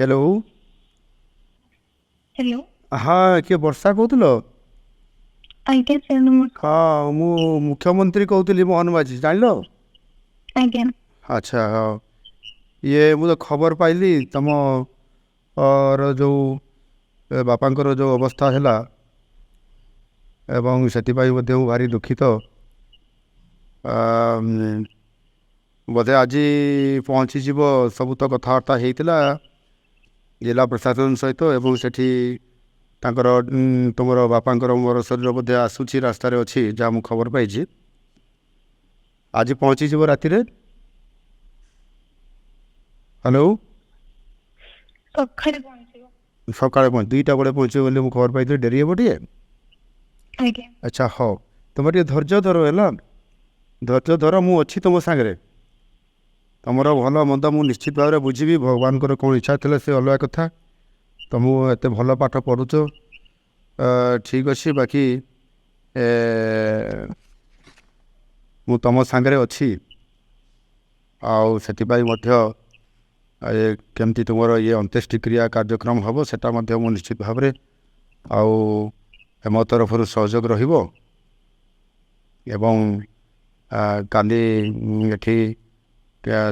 Hello. Hello. हाँ किए वर्षा कहूल? आज्ञा सार नमस्कार। हाँ मु मुख्यमंत्री कहूली मोहन माझी जान। आज्ञा। अच्छा हाँ ये मुझे खबर पाइली तम और जो बापांकर जो अवस्था है एवं से भारी दुखित। बोधे आज पहुँची सब तो कथबार्ता होता जिला प्रशासन सहित एवं सेठी तांकर तुम बापांकर मोर शरीर बोधे आसूची रास्तार अच्छी जहाँ मुझे खबर पाई आज पहुँची राति। हेलो सकाळे पहुंचो। सकाଳେ पहुँच 2टा बेले पहुँचे बोली मुझे खबर पाई डेरी हे टे। आज्ञा। अच्छा हाँ तुम टे धैर्य धर है धैर्य धर मु अच्छी तुम सागर तुम भल मंद मु निश्चित भाव में बुझी भगवान कौन इच्छा थे से अलग कथा तुम एत भल पाठ पढ़ुच ठीक अच्छे बाकी मु तुम सागर अच्छी केमती तुम ये अंत्येष्टिक्रिया कार्यक्रम हम से निश्चित भाव में मो तरफ सहयोग रही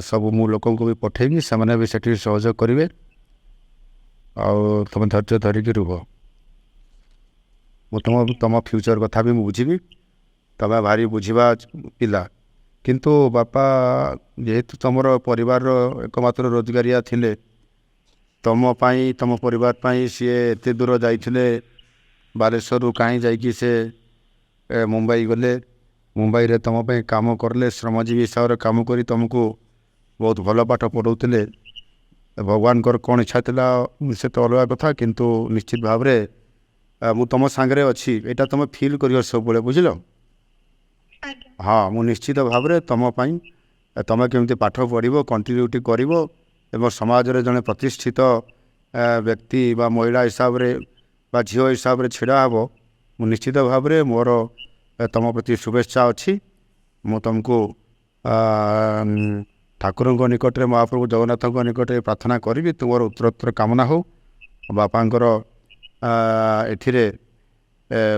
सब मु लोक भी पठेबी से भी सेठी सहयोग करेंगे तुम धैर्य धरिकी रुह मु तुम फ्यूचर कथा भी बुझी तुम भारी बुझा पिला किंतु बापा जेहेतु तुम परिवार एकमात्र रोजगारिया थिले तुम परिवार सी एत दूर जाइए बालेश्वर कहीं जाकि से मुंबई गले मुंबई रे तुम काम करले श्रमजीवी हिसाब से काम करी तुमको बहुत भल पाठ पढ़ाऊे भगवान कौन इच्छा था से तो अलग कथा किंतु निश्चित भाव में मु तुम सांगे अच्छी यहाँ तुम फिल कर सब बड़े बुझल। हाँ मु निश्चित भाव में तुम केमती पाठ पढ़ कंटिन्यूटी कर समाज रे जड़े प्रतिष्ठित व्यक्ति बा महिला हिसाब रे बा झील हिसाब से छिड़ा हे मु निश्चित भाव में मोर तुम प्रति शुभेच्छा अच्छी मु तुमको ठाकुर निकट में महाप्रभु जगन्नाथ निकट में प्रार्थना करी तुम उत्तरोत्तर कामना हो बापांकर एथिरे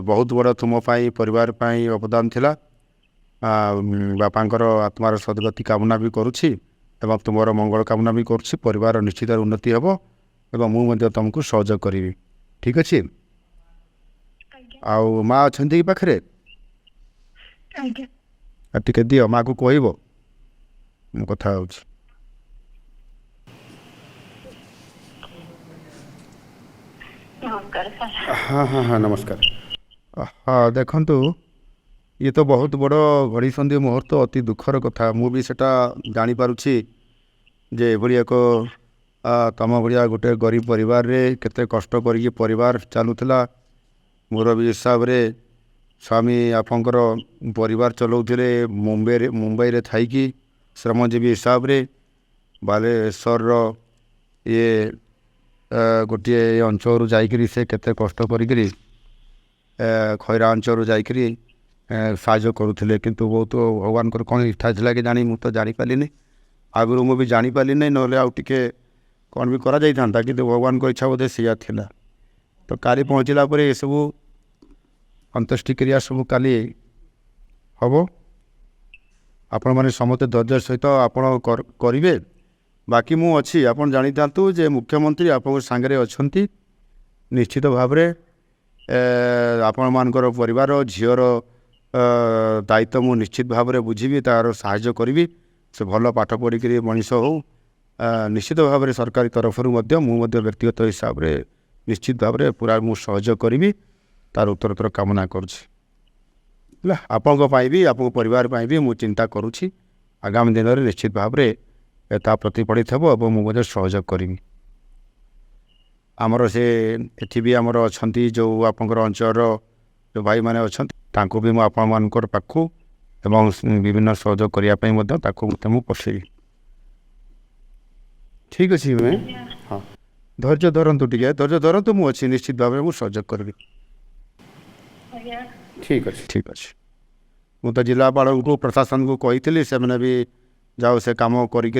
बहुत बड़ तुम परिवार अवदान थिला बापांकर आत्मार सद्गति कामना भी करुछि एवं तुम मंगल कामना भी करुछि परिवार निश्चित उन्नति हेबो एवं मु तुमको सहयोग करी ठीक अच्छे। आउ माँ अच्छा कि पाखे टे दियो माँ को कह मु कथा हाँ हाँ हाँ नमस्कार। हाँ देखु ये तो बहुत बड़ घड़ी संधि मुहूर्त अति दुखर कथा मुझे जानीपारुछि जे एभली एक तम भाया गोटे गरीब परिवार रे केते कष्ट करी परिवार चलूला मोर भी हिसाब रे स्वामी आपंकर परिवार चलाऊे मुंबई रे थाईकी श्रमजीवी हिसाब रे बालेश्वर ये गोटे अंचल जाकरी से केते कष्ट करी खैरा अंचल जाकरी साहाय्य करुले किंतु बहुत भगवान कौन इच्छा था कि जानी मुझे जापारि आगु मुझे जापारि ना आउ टे कौन भी करा था कि भगवान को इच्छा बोधे सैया थिला तो काली पहुँचला ये सब अंत्येष्टिक्रिया सब काली हम आपण मैंने समस्त धैर्य सहित आपण करेंगे बाकी मु अच्छी आप जानी था जे मुख्यमंत्री आप सांगे अच्छा निश्चित भाव में आपण मानकर परिवार झीर दायित्व मु निश्चित भाव में बुझी तार साहाय्य करी से भल पाठ पढ़िक मनीष हो निश्चित भाव में सरकारी तरफ व्यक्तिगत हिसाब से निश्चित भाव में पूरा मु सहयोग करी तार उत्तरोत्तर कामना करुँच आपण भी आप परिवार भी मु चिंता करुँची आगामी दिन में निश्चित भाव में ता प्रतिफलित हो और मुझे सहयोग करी आमर से एठी भी आमर अच्छा जो आपंकर अंचल जो भाई मैंने अच्छा तांको भी मुझे आपण मान पाखु एवं विभिन्न सहयोग करने पठेबी ठीक अच्छे मैं हाँ धैर्य धरतु टे धैर्य धरतु मु अच्छी निश्चित भाव में सहयोग करी ठीक अच्छे ठीक अच्छे मु तो जिलापाल को प्रशासन को कही से मैंने भी जाओ से कम करी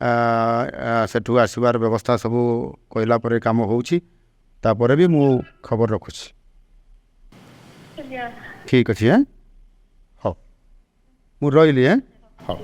ସେଠୁ ଆସିବାର ବ୍ୟବସ୍ଥା ସବୁ କହିଲା ପରେ କାମ ହେଉଛି ତାପରେ ବି ମୁଁ ଖବର ରଖୁଛି ଠିକ୍ ଅଛି ହଉ ମୁଁ ରହିଲି ହଉ